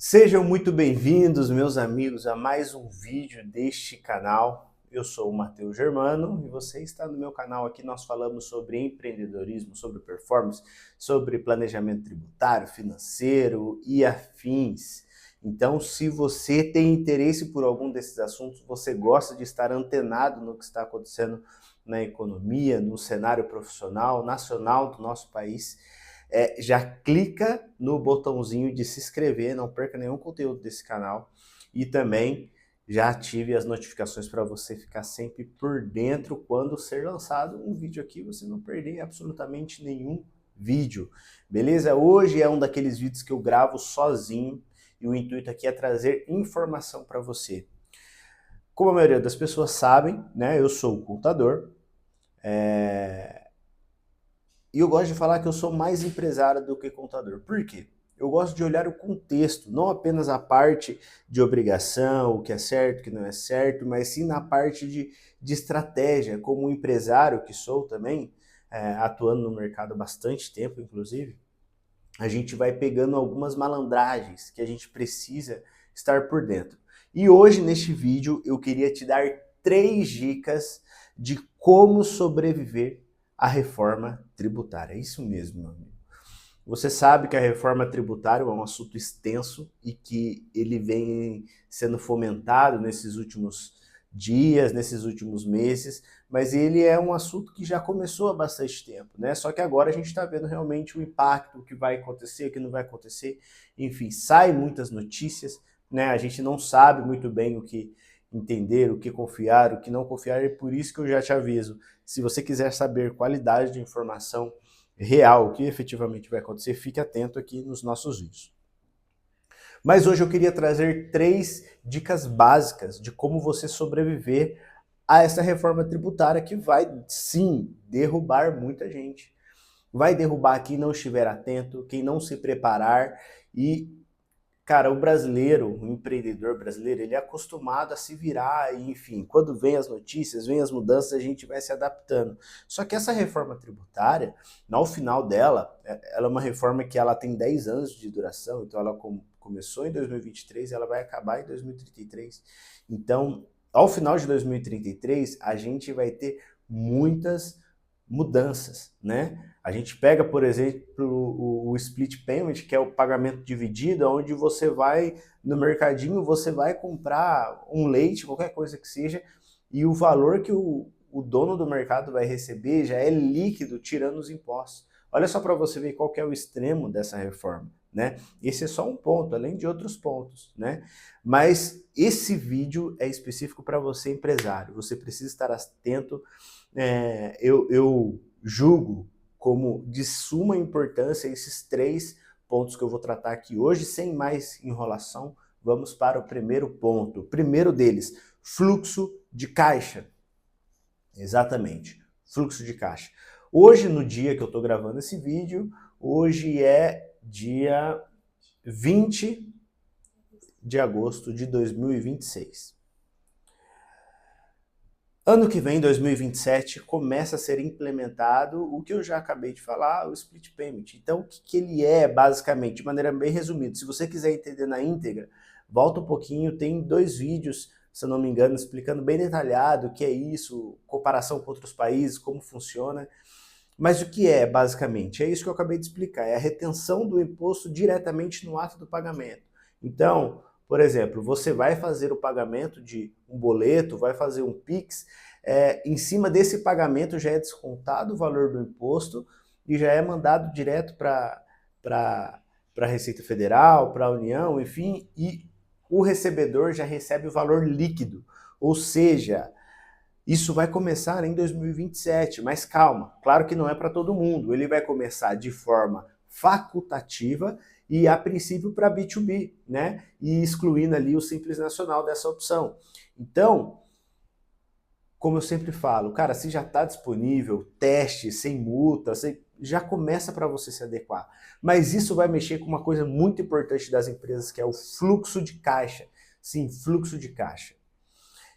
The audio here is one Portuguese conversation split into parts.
Sejam muito bem-vindos, meus amigos, a mais um vídeo deste canal. Eu sou o Matheus Germano e você está no meu canal. Aqui nós falamos sobre empreendedorismo, sobre performance, sobre planejamento tributário, financeiro e afins. Então, se você tem interesse por algum desses assuntos, você gosta de estar antenado no que está acontecendo na economia, no cenário profissional, nacional do nosso país, já clica no botãozinho de se inscrever, não perca nenhum conteúdo desse canal e também já ative as notificações para você ficar sempre por dentro quando ser lançado um vídeo aqui, você não perder absolutamente nenhum vídeo, beleza? Hoje é um daqueles vídeos que eu gravo sozinho e o intuito aqui é trazer informação para você. Como a maioria das pessoas sabem, né, eu sou contador, e eu gosto de falar que eu sou mais empresário do que contador. Por quê? Eu gosto de olhar o contexto, não apenas a parte de obrigação, o que é certo, o que não é certo, mas sim na parte de estratégia. Como um empresário que sou também, atuando no mercado há bastante tempo, inclusive, a gente vai pegando algumas malandragens que a gente precisa estar por dentro. E hoje, neste vídeo, eu queria te dar 3 dicas de como sobreviver à reforma tributária. É isso mesmo, meu amigo. Você sabe que a reforma tributária é um assunto extenso e que ele vem sendo fomentado nesses últimos dias, nesses últimos meses, mas ele é um assunto que já começou há bastante tempo, né? Só que agora a gente está vendo realmente o impacto, o que vai acontecer, o que não vai acontecer, enfim, saem muitas notícias, né? A gente não sabe muito bem o que entender, o que confiar, o que não confiar, e por isso que eu já te aviso, se você quiser saber qualidade de informação real, o que efetivamente vai acontecer, fique atento aqui nos nossos vídeos. Mas hoje eu queria trazer 3 dicas básicas de como você sobreviver a essa reforma tributária que vai, sim, derrubar muita gente. Vai derrubar quem não estiver atento, quem não se preparar e, cara, o brasileiro, o empreendedor brasileiro, ele é acostumado a se virar e, enfim, quando vem as notícias, vem as mudanças, a gente vai se adaptando. Só que essa reforma tributária, ao final dela, ela é uma reforma que ela tem 10 anos de duração, então ela começou em 2023 e ela vai acabar em 2033. Então, ao final de 2033, a gente vai ter muitas mudanças, né? A gente pega, por exemplo, o split payment, que é o pagamento dividido, onde você vai no mercadinho, você vai comprar um leite, qualquer coisa que seja, e o valor que o dono do mercado vai receber já é líquido, tirando os impostos. Olha só para você ver qual que é o extremo dessa reforma, né? Esse é só um ponto, além de outros pontos, né? Mas esse vídeo é específico para você, empresário. Você precisa estar atento. Eu julgo como de suma importância esses 3 pontos que eu vou tratar aqui hoje, sem mais enrolação. Vamos para o primeiro ponto. O primeiro deles, fluxo de caixa. Exatamente, fluxo de caixa. Hoje, no dia que eu estou gravando esse vídeo, hoje é dia 20 de agosto de 2026. Ano que vem, 2027, começa a ser implementado o que eu já acabei de falar, o split payment. Então, o que ele é, basicamente, de maneira bem resumida? Se você quiser entender na íntegra, volta um pouquinho, tem 2 vídeos, se eu não me engano, explicando bem detalhado o que é isso, comparação com outros países, como funciona. Mas o que é, basicamente? É isso que eu acabei de explicar, é a retenção do imposto diretamente no ato do pagamento. Então, por exemplo, você vai fazer o pagamento de um boleto, vai fazer um Pix, em cima desse pagamento já é descontado o valor do imposto e já é mandado direto para a Receita Federal, para a União, enfim, e o recebedor já recebe o valor líquido. Ou seja, isso vai começar em 2027, mas calma, claro que não é para todo mundo. Ele vai começar de forma facultativa e a princípio para B2B, né? E excluindo ali o Simples Nacional dessa opção. Então, como eu sempre falo, cara, se já está disponível, teste, sem multa, já começa para você se adequar. Mas isso vai mexer com uma coisa muito importante das empresas, que é o fluxo de caixa. Sim, fluxo de caixa.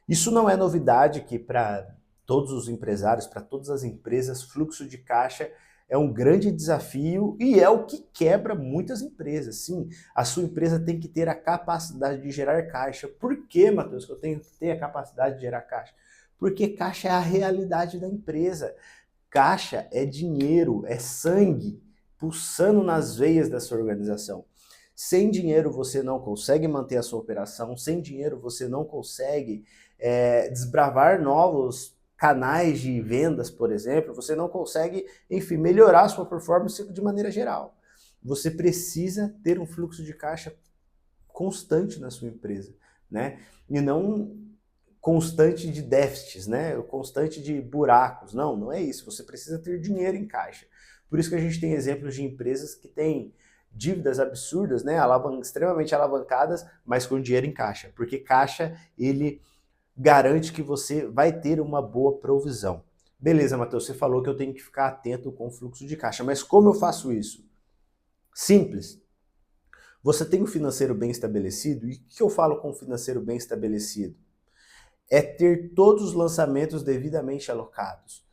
Isso não é novidade que para todos os empresários, para todas as empresas, fluxo de caixa é um grande desafio e é o que quebra muitas empresas. Sim, a sua empresa tem que ter a capacidade de gerar caixa. Por que, Matheus, que eu tenho que ter a capacidade de gerar caixa? Porque caixa é a realidade da empresa. Caixa é dinheiro, é sangue pulsando nas veias dessa organização. Sem dinheiro você não consegue manter a sua operação, sem dinheiro você não consegue desbravar novos canais de vendas, por exemplo, você não consegue, enfim, melhorar a sua performance de maneira geral. Você precisa ter um fluxo de caixa constante na sua empresa, né? E não constante de déficits, né? Constante de buracos. Não, não é isso. Você precisa ter dinheiro em caixa. Por isso que a gente tem exemplos de empresas que têm dívidas absurdas, né? Extremamente alavancadas, mas com dinheiro em caixa. Porque caixa, ele garante que você vai ter uma boa provisão. Beleza, Matheus, você falou que eu tenho que ficar atento com o fluxo de caixa, mas como eu faço isso? Simples. Você tem um financeiro bem estabelecido? E o que eu falo com o financeiro bem estabelecido? É ter todos os lançamentos devidamente alocados.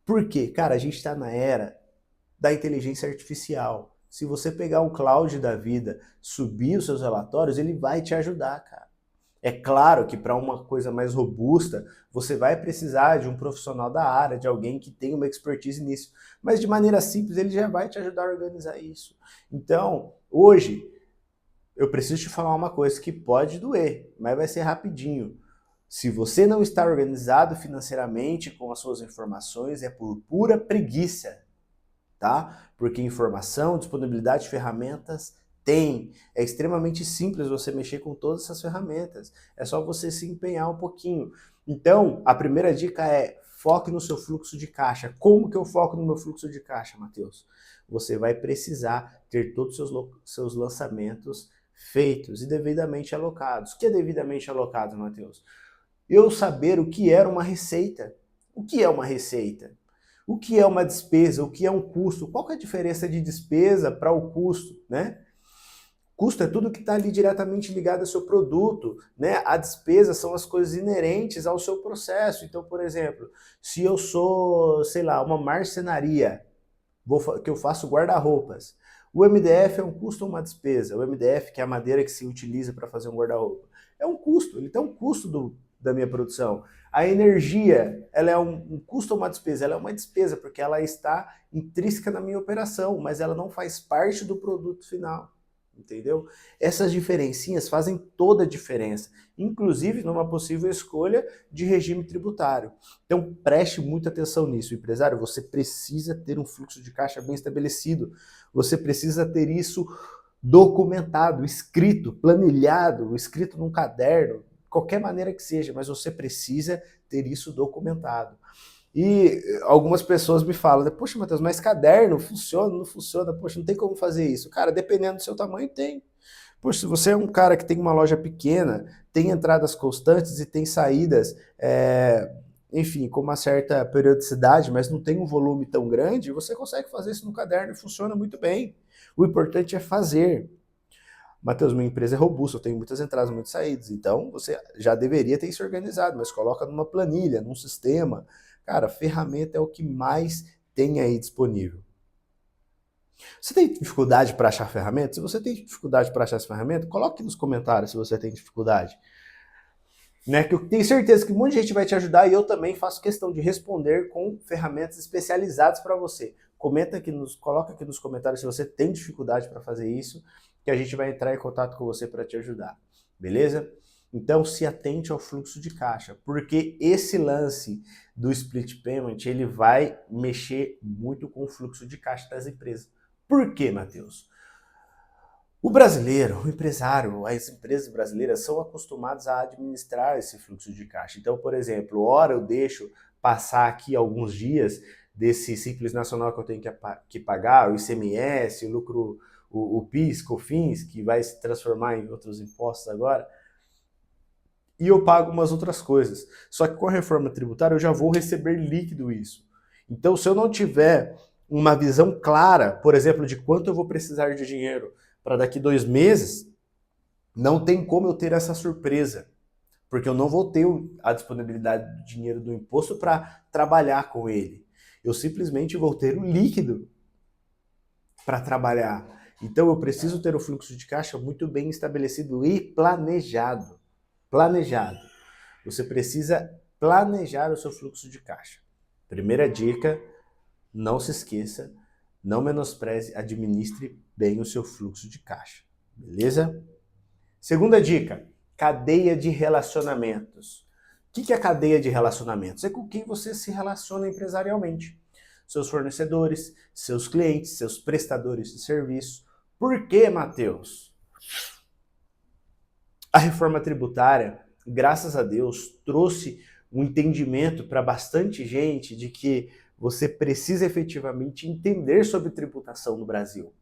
Por quê? Cara, a gente está na era da inteligência artificial. Se você pegar um cloud da vida, subir os seus relatórios, ele vai te ajudar, cara. É claro que para uma coisa mais robusta, você vai precisar de um profissional da área, de alguém que tenha uma expertise nisso. Mas de maneira simples, ele já vai te ajudar a organizar isso. Então, hoje, eu preciso te falar uma coisa que pode doer, mas vai ser rapidinho. Se você não está organizado financeiramente com as suas informações, é por pura preguiça, tá? Porque informação, disponibilidade de ferramentas tem. É extremamente simples você mexer com todas essas ferramentas. É só você se empenhar um pouquinho. Então, a primeira dica é foque no seu fluxo de caixa. Como que eu foco no meu fluxo de caixa, Matheus? Você vai precisar ter todos os seus lançamentos feitos e devidamente alocados. O que é devidamente alocado, Matheus? Eu saber o que era uma receita. O que é uma receita? O que é uma despesa? O que é um custo? Qual que é a diferença de despesa para o custo, né? Custo é tudo que está ali diretamente ligado ao seu produto, né? A despesa são as coisas inerentes ao seu processo. Então, por exemplo, se eu sou, sei lá, uma marcenaria, que eu faço guarda-roupas, o MDF é um custo ou uma despesa? O MDF, que é a madeira que se utiliza para fazer um guarda-roupa, é um custo, ele tem um custo da minha produção. A energia, ela é um custo ou uma despesa? Ela é uma despesa, porque ela está intrínseca na minha operação, mas ela não faz parte do produto final. Entendeu? Essas diferencinhas fazem toda a diferença, inclusive numa possível escolha de regime tributário. Então preste muita atenção nisso, empresário. Você precisa ter um fluxo de caixa bem estabelecido. Você precisa ter isso documentado, escrito, planilhado, escrito num caderno, qualquer maneira que seja, mas você precisa ter isso documentado. E algumas pessoas me falam, poxa, Matheus, mas caderno funciona, não funciona? Poxa, não tem como fazer isso. Cara, dependendo do seu tamanho, tem. Poxa, se você é um cara que tem uma loja pequena, tem entradas constantes e tem saídas, enfim, com uma certa periodicidade, mas não tem um volume tão grande, você consegue fazer isso no caderno e funciona muito bem. O importante é fazer. Matheus, minha empresa é robusta, eu tenho muitas entradas, muitas saídas, então você já deveria ter isso organizado, mas coloca numa planilha, num sistema. Cara, ferramenta é o que mais tem aí disponível. Você tem dificuldade para achar ferramenta? Se você tem dificuldade para achar essa ferramenta, coloque nos comentários se você tem dificuldade. Né, que eu tenho certeza que muita gente vai te ajudar e eu também faço questão de responder com ferramentas especializadas para você. Coloca aqui nos comentários se você tem dificuldade para fazer isso, que a gente vai entrar em contato com você para te ajudar. Beleza? Então se atente ao fluxo de caixa, porque esse lance do split payment, ele vai mexer muito com o fluxo de caixa das empresas. Por quê, Matheus? O brasileiro, o empresário, as empresas brasileiras são acostumadas a administrar esse fluxo de caixa. Então, por exemplo, ora eu deixo passar aqui alguns dias desse Simples Nacional que eu tenho que pagar, o ICMS, o lucro, o PIS, COFINS, que vai se transformar em outros impostos agora, e eu pago umas outras coisas. Só que com a reforma tributária eu já vou receber líquido isso. Então, se eu não tiver uma visão clara, por exemplo, de quanto eu vou precisar de dinheiro para daqui 2 meses, não tem como eu ter essa surpresa, porque eu não vou ter a disponibilidade de dinheiro do imposto para trabalhar com ele. Eu simplesmente vou ter o líquido para trabalhar. Então eu preciso ter o fluxo de caixa muito bem estabelecido e planejado. Planejado. Você precisa planejar o seu fluxo de caixa. Primeira dica, não se esqueça, não menospreze, administre bem o seu fluxo de caixa. Beleza? Segunda dica, cadeia de relacionamentos. O que é cadeia de relacionamentos? É com quem você se relaciona empresarialmente. Seus fornecedores, seus clientes, seus prestadores de serviço. Por quê, Matheus? A reforma tributária, graças a Deus, trouxe um entendimento para bastante gente de que você precisa efetivamente entender sobre tributação no Brasil.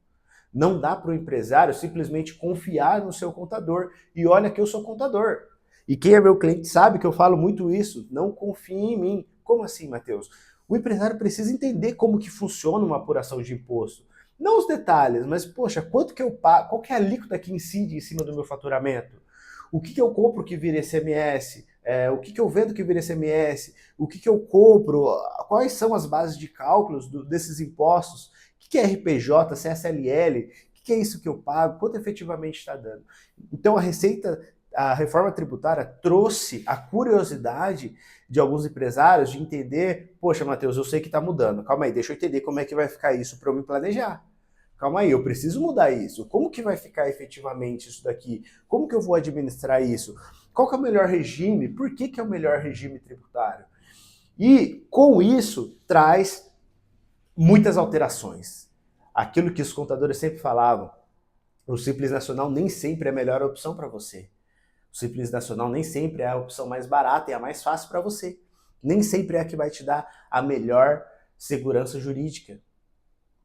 Não dá para o empresário simplesmente confiar no seu contador. E olha que eu sou contador. E quem é meu cliente sabe que eu falo muito isso. Não confie em mim. Como assim, Matheus? O empresário precisa entender como que funciona uma apuração de imposto. Não os detalhes, mas, poxa, quanto que eu pago? Qual que é a alíquota que incide em cima do meu faturamento? O que eu compro que vira ICMS? O que eu vendo que vira ICMS? O que eu compro? Quais são as bases de cálculos desses impostos? O que é RPJ, CSLL? O que é isso que eu pago? Quanto efetivamente está dando? Então a reforma tributária trouxe a curiosidade de alguns empresários de entender, poxa, Matheus, eu sei que está mudando, calma aí, deixa eu entender como é que vai ficar isso para eu me planejar. Calma aí, eu preciso mudar isso. Como que vai ficar efetivamente isso daqui? Como que eu vou administrar isso? Qual que é o melhor regime? Por que é o melhor regime tributário? E com isso traz muitas alterações. Aquilo que os contadores sempre falavam, o Simples Nacional nem sempre é a melhor opção para você. O Simples Nacional nem sempre é a opção mais barata e a mais fácil para você. Nem sempre é a que vai te dar a melhor segurança jurídica.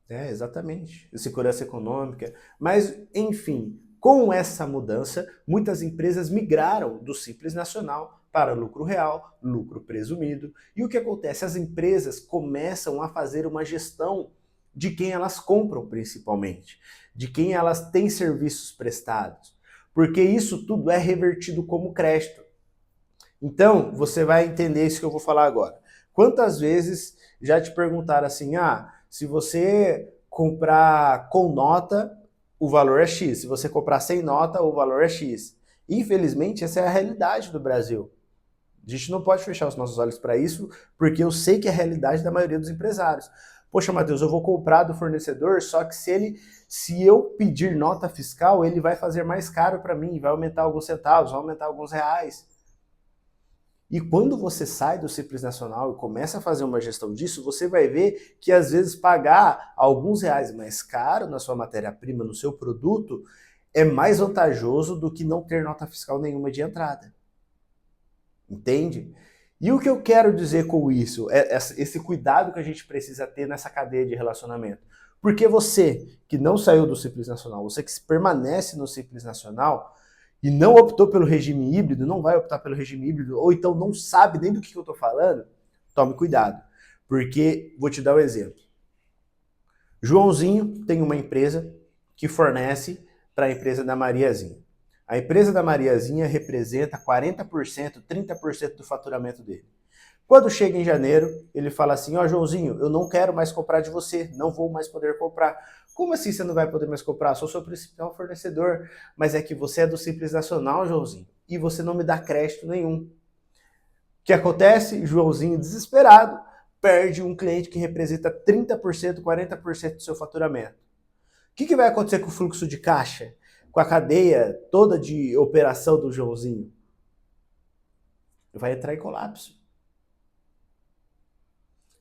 Exatamente. Segurança econômica. Mas, enfim, com essa mudança, muitas empresas migraram do Simples Nacional para lucro real, lucro presumido. E o que acontece? As empresas começam a fazer uma gestão de quem elas compram, principalmente, de quem elas têm serviços prestados, porque isso tudo é revertido como crédito. Então, você vai entender isso que eu vou falar agora. Quantas vezes já te perguntaram assim, se você comprar com nota, o valor é X. Se você comprar sem nota, o valor é X. Infelizmente, essa é a realidade do Brasil. A gente não pode fechar os nossos olhos para isso, porque eu sei que é a realidade da maioria dos empresários. Poxa, Matheus, eu vou comprar do fornecedor, só que se eu pedir nota fiscal, ele vai fazer mais caro para mim, vai aumentar alguns centavos, vai aumentar alguns reais. E quando você sai do Simples Nacional e começa a fazer uma gestão disso, você vai ver que às vezes pagar alguns reais mais caro na sua matéria-prima, no seu produto, é mais vantajoso do que não ter nota fiscal nenhuma de entrada. Entende? E o que eu quero dizer com isso é esse cuidado que a gente precisa ter nessa cadeia de relacionamento. Porque você que não saiu do Simples Nacional, você que permanece no Simples Nacional e não optou pelo regime híbrido, não vai optar pelo regime híbrido, ou então não sabe nem do que eu estou falando, tome cuidado. Porque, vou te dar um exemplo. Joãozinho tem uma empresa que fornece para a empresa da Mariazinha. A empresa da Mariazinha representa 40%, 30% do faturamento dele. Quando chega em janeiro, ele fala assim, Joãozinho, eu não quero mais comprar de você, não vou mais poder comprar. Como assim você não vai poder mais comprar? Sou seu principal fornecedor, mas é que você é do Simples Nacional, Joãozinho, e você não me dá crédito nenhum. O que acontece? Joãozinho, desesperado, perde um cliente que representa 30%, 40% do seu faturamento. O que vai acontecer com o fluxo de caixa? Com a cadeia toda de operação do Joãozinho? Vai entrar em colapso.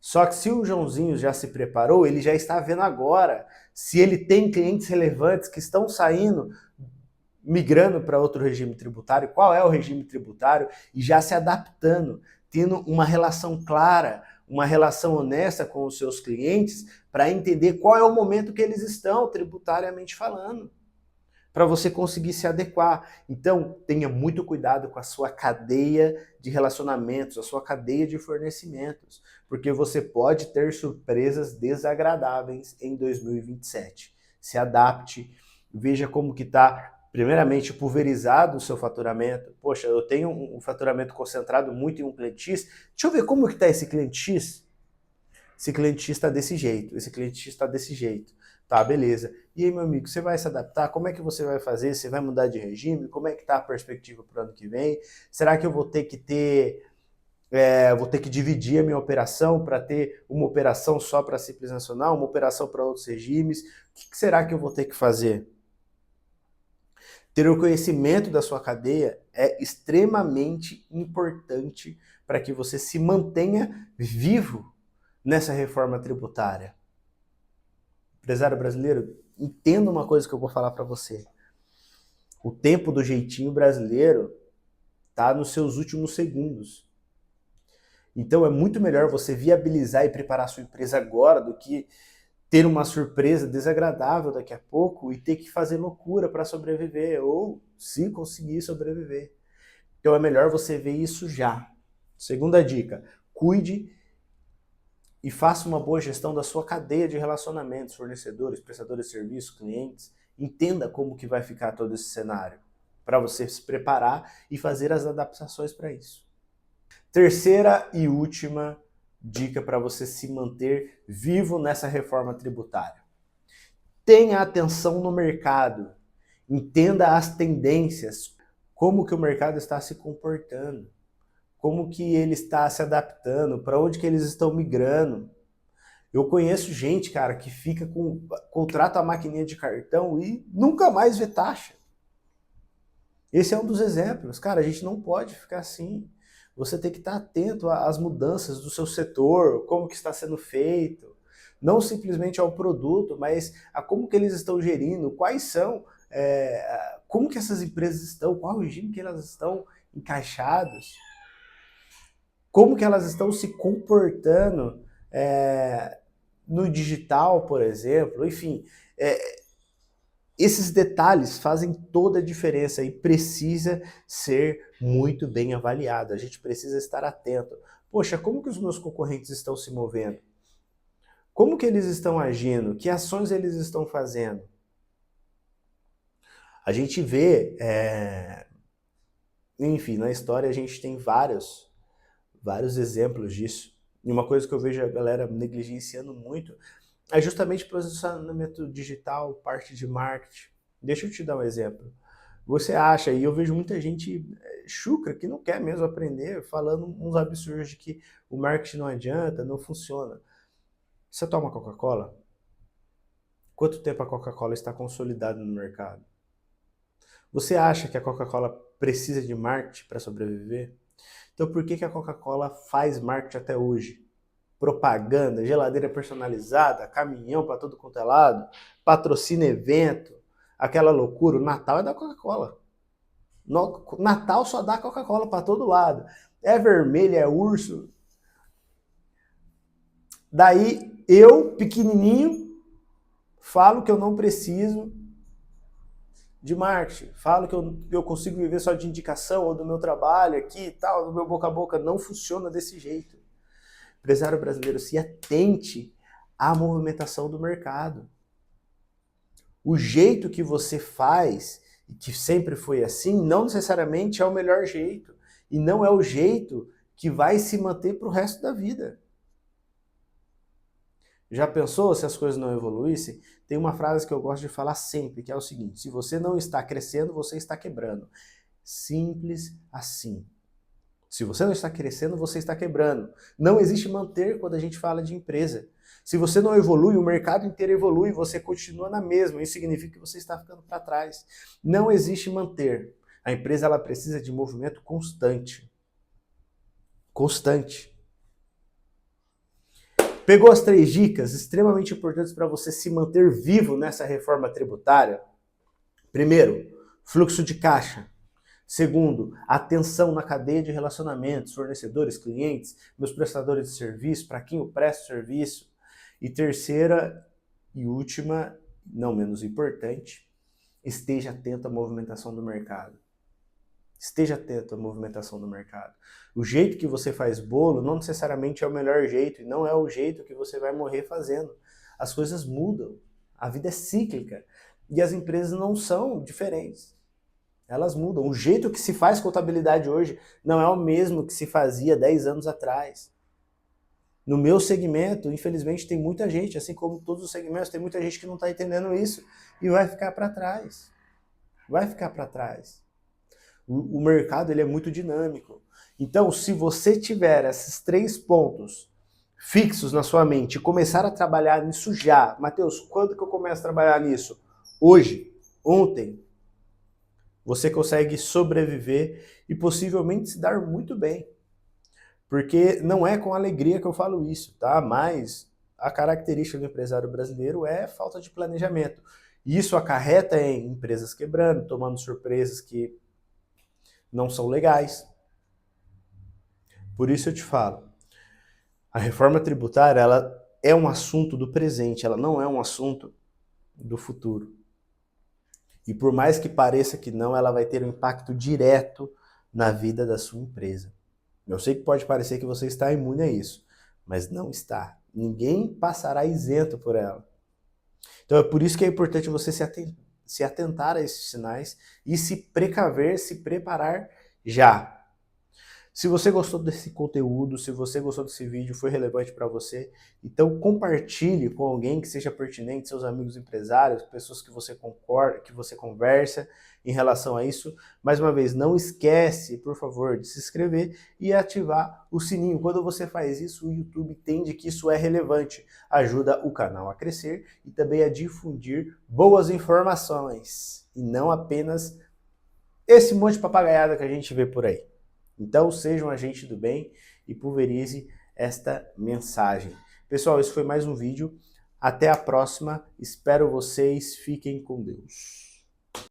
Só que se o Joãozinho já se preparou, ele já está vendo agora se ele tem clientes relevantes que estão saindo, migrando para outro regime tributário, qual é o regime tributário, e já se adaptando, tendo uma relação clara, uma relação honesta com os seus clientes, para entender qual é o momento que eles estão tributariamente falando, para você conseguir se adequar. Então, tenha muito cuidado com a sua cadeia de relacionamentos, a sua cadeia de fornecimentos, porque você pode ter surpresas desagradáveis em 2027. Se adapte, veja como que está, primeiramente, pulverizado o seu faturamento. Poxa, eu tenho um faturamento concentrado muito em um cliente X, deixa eu ver como que está esse cliente X. Esse cliente X está desse jeito, esse cliente X está desse jeito. Tá, beleza. E aí, meu amigo, você vai se adaptar? Como é que você vai fazer? Você vai mudar de regime? Como é que tá a perspectiva para o ano que vem? Será que eu vou ter que vou ter que dividir a minha operação para ter uma operação só para a Simples Nacional, uma operação para outros regimes? O que será que eu vou ter que fazer? Ter o conhecimento da sua cadeia é extremamente importante para que você se mantenha vivo nessa reforma tributária. Empresário brasileiro, entenda uma coisa que eu vou falar para você. O tempo do jeitinho brasileiro está nos seus últimos segundos. Então é muito melhor você viabilizar e preparar a sua empresa agora do que ter uma surpresa desagradável daqui a pouco e ter que fazer loucura para sobreviver, ou se conseguir sobreviver. Então é melhor você ver isso já. Segunda dica, cuide e faça uma boa gestão da sua cadeia de relacionamentos, fornecedores, prestadores de serviços, clientes. Entenda como que vai ficar todo esse cenário, para você se preparar e fazer as adaptações para isso. Terceira e última dica para você se manter vivo nessa reforma tributária. Tenha atenção no mercado, entenda as tendências, como que o mercado está se comportando, como que ele está se adaptando, para onde que eles estão migrando. Eu conheço gente, cara, que contrata a maquininha de cartão e nunca mais vê taxa. Esse é um dos exemplos. Cara, a gente não pode ficar assim. Você tem que estar atento às mudanças do seu setor, como que está sendo feito, não simplesmente ao produto, mas a como que eles estão gerindo, quais são, como que essas empresas estão, qual o regime que elas estão encaixadas, como que elas estão se comportando no digital, por exemplo, enfim, esses detalhes fazem toda a diferença e precisa ser muito bem avaliado. A gente precisa estar atento. Poxa, como que os meus concorrentes estão se movendo? Como que eles estão agindo? Que ações eles estão fazendo? A gente vê, enfim, na história a gente tem vários exemplos disso. E uma coisa que eu vejo a galera negligenciando muito é justamente posicionamento digital, parte de marketing. Deixa eu te dar um exemplo. Você acha, e eu vejo muita gente chucra que não quer mesmo aprender, falando uns absurdos de que o marketing não adianta, não funciona. Você toma Coca-Cola? Quanto tempo a Coca-Cola está consolidada no mercado? Você acha que a Coca-Cola precisa de marketing para sobreviver? Então por que a Coca-Cola faz marketing até hoje? Propaganda, geladeira personalizada, caminhão para todo quanto é lado, patrocina evento, aquela loucura. O Natal é da Coca-Cola. Natal só dá Coca-Cola para todo lado. É vermelho, é urso. Daí eu, pequenininho, falo que eu não preciso de marketing. Falo que eu consigo viver só de indicação ou do meu trabalho aqui e tal, do meu boca a boca. Não funciona desse jeito. Empresário brasileiro, se atente à movimentação do mercado. O jeito que você faz, e que sempre foi assim, não necessariamente é o melhor jeito. E não é o jeito que vai se manter para o resto da vida. Já pensou se as coisas não evoluíssem? Tem uma frase que eu gosto de falar sempre, que é o seguinte: se você não está crescendo, você está quebrando. Simples assim. Se você não está crescendo, você está quebrando. Não existe manter quando a gente fala de empresa. Se você não evolui, o mercado inteiro evolui, você continua na mesma. Isso significa que você está ficando para trás. Não existe manter. A empresa ela precisa de movimento constante. Constante. Pegou as 3 dicas extremamente importantes para você se manter vivo nessa reforma tributária? Primeiro, fluxo de caixa. Segundo, atenção na cadeia de relacionamentos, fornecedores, clientes, meus prestadores de serviço, para quem eu presto serviço. E terceira e última, não menos importante, esteja atento à movimentação do mercado. Esteja atento à movimentação do mercado. O jeito que você faz bolo não necessariamente é o melhor jeito e não é o jeito que você vai morrer fazendo. As coisas mudam, a vida é cíclica e as empresas não são diferentes. Elas mudam. O jeito que se faz contabilidade hoje não é o mesmo que se fazia 10 anos atrás. No meu segmento, infelizmente, tem muita gente, assim como todos os segmentos, tem muita gente que não está entendendo isso e vai ficar para trás. Vai ficar para trás. O mercado ele é muito dinâmico. Então, se você tiver esses 3 pontos fixos na sua mente e começar a trabalhar nisso já, Matheus, quando que eu começo a trabalhar nisso? Hoje, ontem, você consegue sobreviver e possivelmente se dar muito bem. Porque não é com alegria que eu falo isso, tá? Mas a característica do empresário brasileiro é falta de planejamento. Isso acarreta em empresas quebrando, tomando surpresas que não são legais. Por isso eu te falo, a reforma tributária ela é um assunto do presente, ela não é um assunto do futuro. E por mais que pareça que não, ela vai ter um impacto direto na vida da sua empresa. Eu sei que pode parecer que você está imune a isso, mas não está. Ninguém passará isento por ela. Então é por isso que é importante você se atentar a esses sinais e se precaver, se preparar já. Se você gostou desse conteúdo, se você gostou desse vídeo, foi relevante para você, então compartilhe com alguém que seja pertinente, seus amigos empresários, pessoas que você concorda, que você conversa em relação a isso. Mais uma vez, não esquece, por favor, de se inscrever e ativar o sininho. Quando você faz isso, o YouTube entende que isso é relevante, ajuda o canal a crescer e também a difundir boas informações e não apenas esse monte de papagaiada que a gente vê por aí. Então, seja um agente do bem e pulverize esta mensagem. Pessoal, esse foi mais um vídeo. Até a próxima. Espero vocês. Fiquem com Deus.